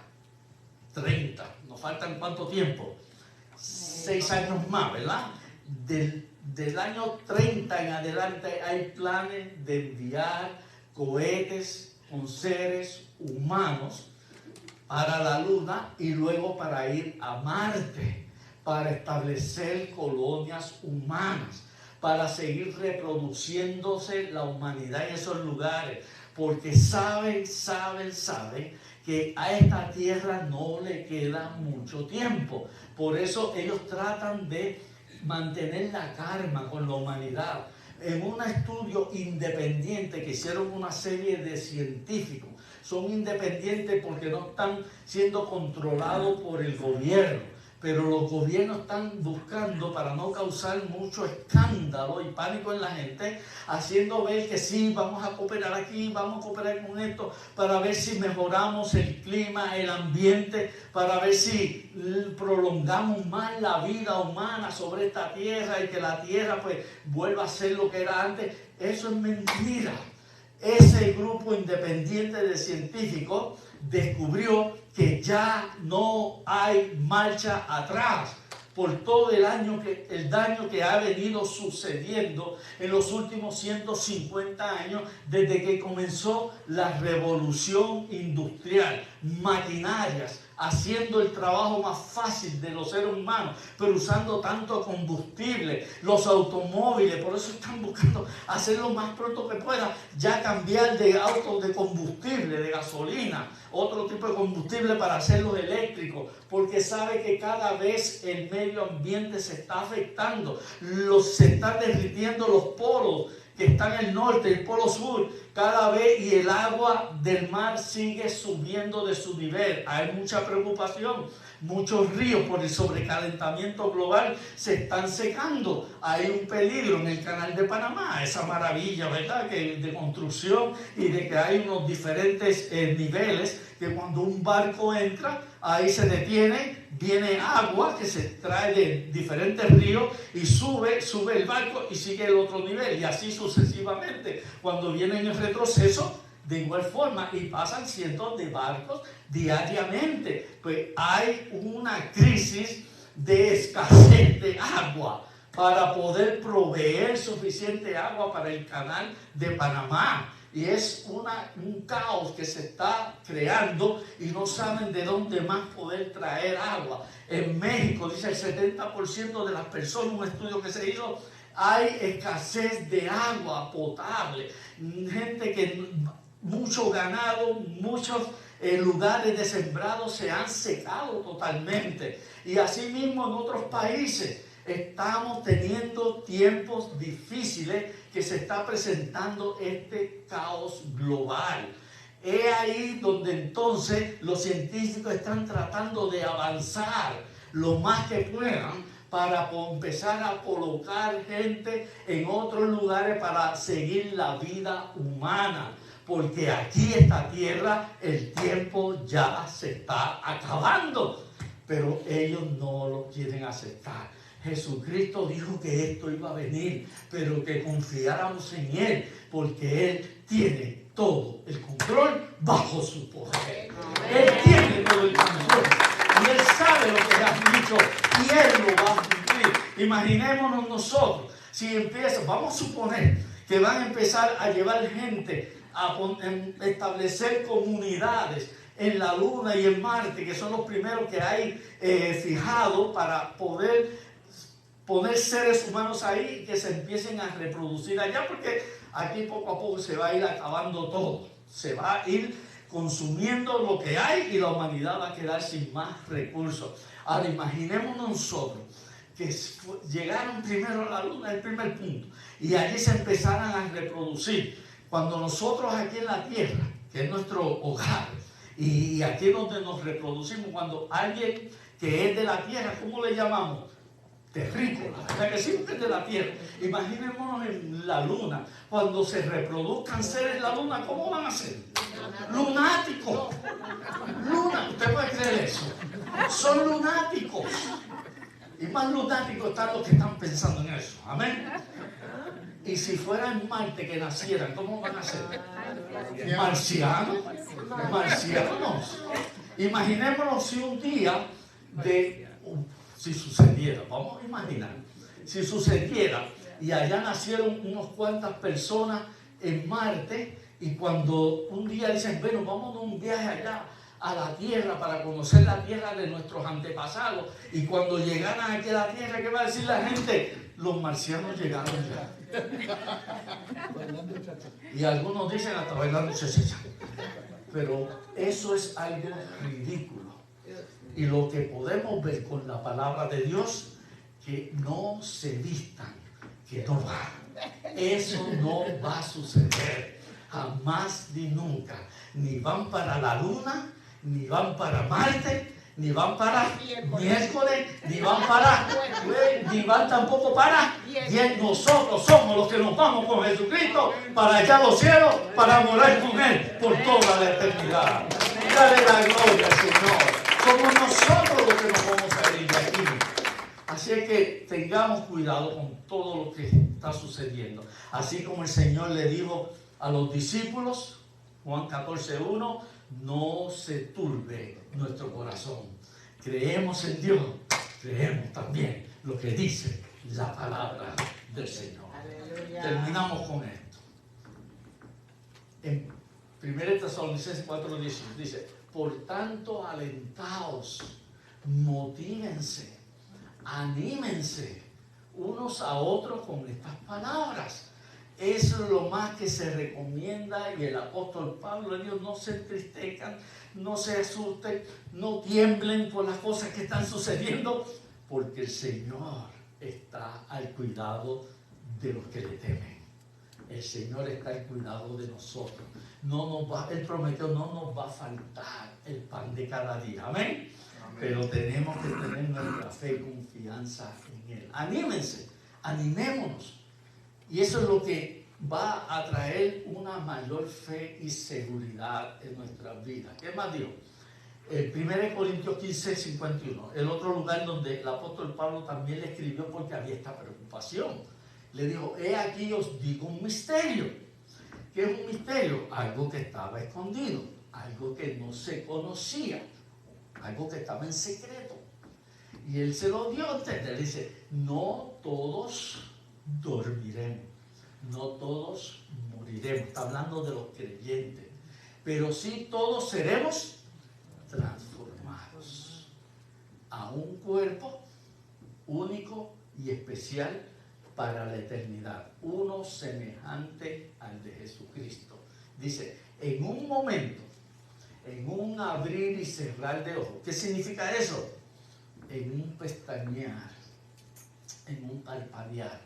Speaker 1: ¿Nos faltan cuánto tiempo? 6 años más, ¿verdad? Del año 30 en adelante hay planes de enviar cohetes con seres humanos para la Luna y luego para ir a Marte, para establecer colonias humanas, para seguir reproduciéndose la humanidad en esos lugares, porque saben que a esta tierra no le queda mucho tiempo. Por eso ellos tratan de mantener la calma con la humanidad. En un estudio independiente que hicieron una serie de científicos, son independientes porque no están siendo controlados por el gobierno, pero los gobiernos están buscando, para no causar mucho escándalo y pánico en la gente, haciendo ver que sí, vamos a cooperar aquí, vamos a cooperar con esto, para ver si mejoramos el clima, el ambiente, para ver si prolongamos más la vida humana sobre esta tierra y que la tierra pues vuelva a ser lo que era antes. Eso es mentira. Ese grupo independiente de científicos descubrió que ya no hay marcha atrás por todo el daño que ha venido sucediendo en los últimos 150 años desde que comenzó la revolución industrial, maquinarias, haciendo el trabajo más fácil de los seres humanos, pero usando tanto combustible, los automóviles, por eso están buscando hacerlo más pronto que pueda, ya cambiar de autos de combustible, de gasolina, otro tipo de combustible para hacerlos eléctricos, porque sabe que cada vez el medio ambiente se está afectando, se están derritiendo los polos que están en el norte, el polo sur, cada vez, y el agua del mar sigue subiendo de su nivel. Hay mucha preocupación. Muchos ríos por el sobrecalentamiento global se están secando. Hay un peligro en el canal de Panamá, esa maravilla, ¿verdad?, de construcción y de que hay unos diferentes niveles, que cuando un barco entra, ahí se detiene, viene agua que se trae de diferentes ríos y sube el barco y sigue el otro nivel, y así sucesivamente. Cuando viene en el retroceso, de igual forma, y pasan cientos de barcos diariamente. Pues hay una crisis de escasez de agua para poder proveer suficiente agua para el canal de Panamá. Y es un caos que se está creando y no saben de dónde más poder traer agua. En México, dice el 70% de las personas, un estudio que se hizo, hay escasez de agua potable. Gente que... Mucho ganado, muchos lugares de sembrado se han secado totalmente. Y asimismo en otros países estamos teniendo tiempos difíciles que se está presentando este caos global. Es ahí donde entonces los científicos están tratando de avanzar lo más que puedan para empezar a colocar gente en otros lugares para seguir la vida humana. porque aquí esta tierra el tiempo ya se está acabando, pero ellos no lo quieren aceptar. Jesucristo dijo que esto iba a venir, pero que confiáramos en Él, porque Él tiene todo el control bajo su poder. Él tiene todo el control y Él sabe lo que le has dicho y Él lo va a cumplir. Imaginémonos nosotros, si empieza, vamos a suponer que van a empezar a llevar gente a establecer comunidades en la Luna y en Marte, que son los primeros que hay fijados para poder poner seres humanos ahí que se empiecen a reproducir allá, porque aquí poco a poco se va a ir acabando todo, se va a ir consumiendo lo que hay y la humanidad va a quedar sin más recursos. Ahora imaginemos nosotros que llegaron primero a la Luna, el primer punto, y allí se empezaran a reproducir. Cuando nosotros aquí en la Tierra, que es nuestro hogar, y aquí es donde nos reproducimos, cuando alguien que es de la Tierra, ¿cómo le llamamos? Terrícola, ¿verdad que sí? Porque es de la Tierra. Imaginémonos en la Luna, cuando se reproduzcan seres en la Luna, ¿cómo van a ser? Lunáticos. ¿Usted puede creer eso? Son lunáticos. Y más lunáticos están los que están pensando en eso. Amén. Y si fuera en Marte que nacieran, ¿cómo van a ser? Marcianos. Marcianos. Imaginémonos si un día si sucediera, vamos a imaginar, si sucediera y allá nacieron unas cuantas personas en Marte y cuando un día dicen, bueno, vamos a un viaje allá a la Tierra para conocer la Tierra de nuestros antepasados, y cuando llegaran aquí a la Tierra, ¿qué va a decir la gente? Los marcianos llegaron ya. Y algunos dicen hasta bailando cha-cha-cha. Pero eso es algo ridículo. Y lo que podemos ver con la palabra de Dios, que no se vistan, que no va. Eso no va a suceder. Jamás ni nunca. Ni van para la Luna, ni van para Marte, ni van para miércoles, ni van tampoco para. Y nosotros somos los que nos vamos con Jesucristo para allá a los cielos, para morar con Él por toda la eternidad. Dale la gloria al Señor. Somos nosotros los que nos vamos a ir de aquí. Así es que tengamos cuidado con todo lo que está sucediendo. Así como el Señor le dijo a los discípulos, Juan 14:1, no se turbe nuestro corazón. Creemos en Dios, creemos también lo que dice la palabra del Señor. Aleluya. Terminamos con esto. En 1 Tesalonicenses 4:18 dice, por tanto, alentaos, motívense, anímense unos a otros con estas palabras. Eso es lo más que se recomienda, y el apóstol Pablo le dijo, no se entristezcan, no se asusten, no tiemblen por las cosas que están sucediendo, porque el Señor está al cuidado de los que le temen. El Señor está al cuidado de nosotros. Él prometió, no nos va a faltar el pan de cada día. Amén. Pero tenemos que tener nuestra fe y confianza en Él. Anímense, animémonos. Y eso es lo que va a traer una mayor fe y seguridad en nuestras vidas. ¿Qué más dijo? 1 Corintios 15:51, el otro lugar donde el apóstol Pablo también le escribió porque había esta preocupación. Le dijo, he aquí os digo un misterio. ¿Qué es un misterio? Algo que estaba escondido, algo que no se conocía, algo que estaba en secreto. Y él se lo dio a entender. Dice, no todos dormiremos, no todos moriremos. Está hablando de los creyentes. Pero sí todos seremos transformados a un cuerpo único y especial para la eternidad, uno semejante al de Jesucristo. Dice, en un momento, en un abrir y cerrar de ojos. ¿Qué significa eso? En un pestañear, en un parpadear.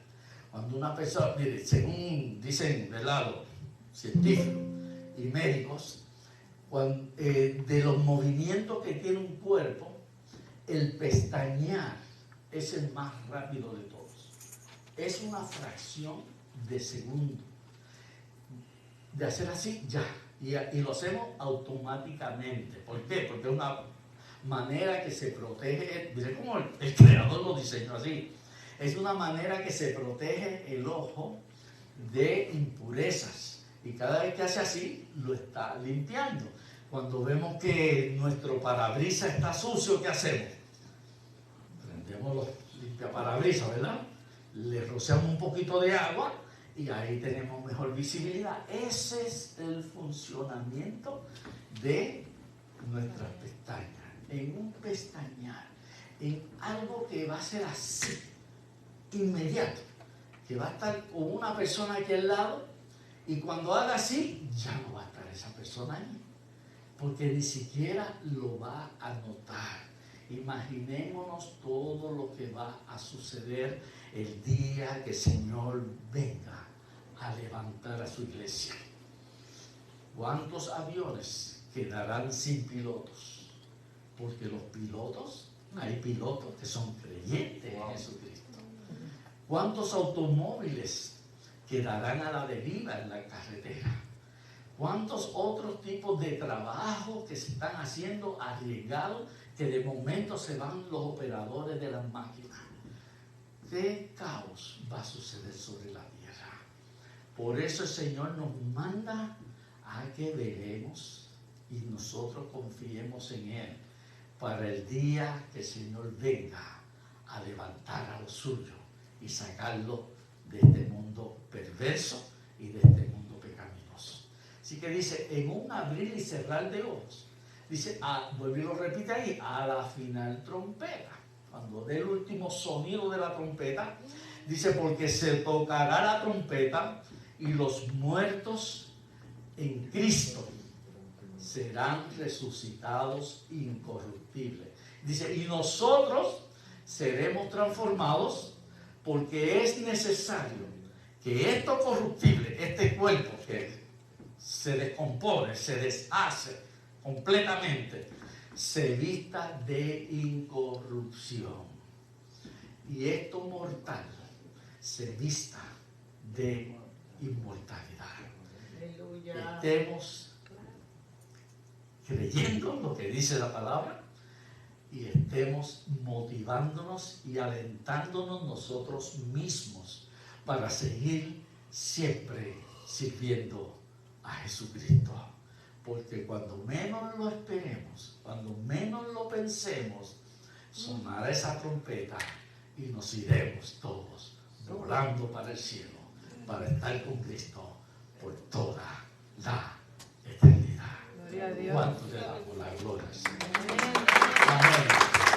Speaker 1: Cuando una persona, mire, según dicen de lado científicos y médicos, de los movimientos que tiene un cuerpo, el pestañear es el más rápido de todos. Es una fracción de segundo. de hacer así, ya. Y lo hacemos automáticamente. ¿Por qué? Porque es una manera que se protege, miren cómo el creador lo diseñó así. Es una manera que se protege el ojo de impurezas. Y cada vez que hace así, lo está limpiando. Cuando vemos que nuestro parabrisas está sucio, ¿qué hacemos? Prendemos los limpiaparabrisas, ¿verdad? Le rociamos un poquito de agua y ahí tenemos mejor visibilidad. Ese es el funcionamiento de nuestras pestañas. En un pestañear, en algo que va a ser así, inmediato, que va a estar con una persona aquí al lado y cuando haga así, ya no va a estar esa persona ahí, porque ni siquiera lo va a notar. Imaginémonos todo lo que va a suceder el día que el Señor venga a levantar a su iglesia. ¿Cuántos aviones quedarán sin pilotos? Porque los pilotos, hay pilotos que son creyentes en Jesucristo. ¿Cuántos automóviles quedarán a la deriva en la carretera? ¿Cuántos otros tipos de trabajo que se están haciendo arriesgados que de momento se van los operadores de las máquinas? ¿Qué caos va a suceder sobre la tierra? Por eso el Señor nos manda a que veremos y nosotros confiemos en Él para el día que el Señor venga a levantar a los suyos y sacarlo de este mundo perverso y de este mundo pecaminoso. Así que dice, en un abrir y cerrar de ojos, dice, vuelve y lo repite ahí, a la final trompeta. Cuando dé el último sonido de la trompeta, dice, porque se tocará la trompeta y los muertos en Cristo serán resucitados incorruptibles. Dice, y nosotros seremos transformados porque es necesario que esto corruptible, este cuerpo que se descompone, se deshace completamente, se vista de incorrupción. Y esto mortal se vista de inmortalidad.
Speaker 3: Aleluya.
Speaker 1: Estemos creyendo lo que dice la palabra y estemos motivándonos y alentándonos nosotros mismos para seguir siempre sirviendo a Jesucristo. Porque cuando menos lo esperemos, cuando menos lo pensemos, sonará esa trompeta y nos iremos todos volando para el cielo, para estar con Cristo por toda la eternidad.
Speaker 3: Gloria a Dios.
Speaker 1: ¿Cuánto le damos la gloria al Señor?
Speaker 3: Amén.
Speaker 1: Amén.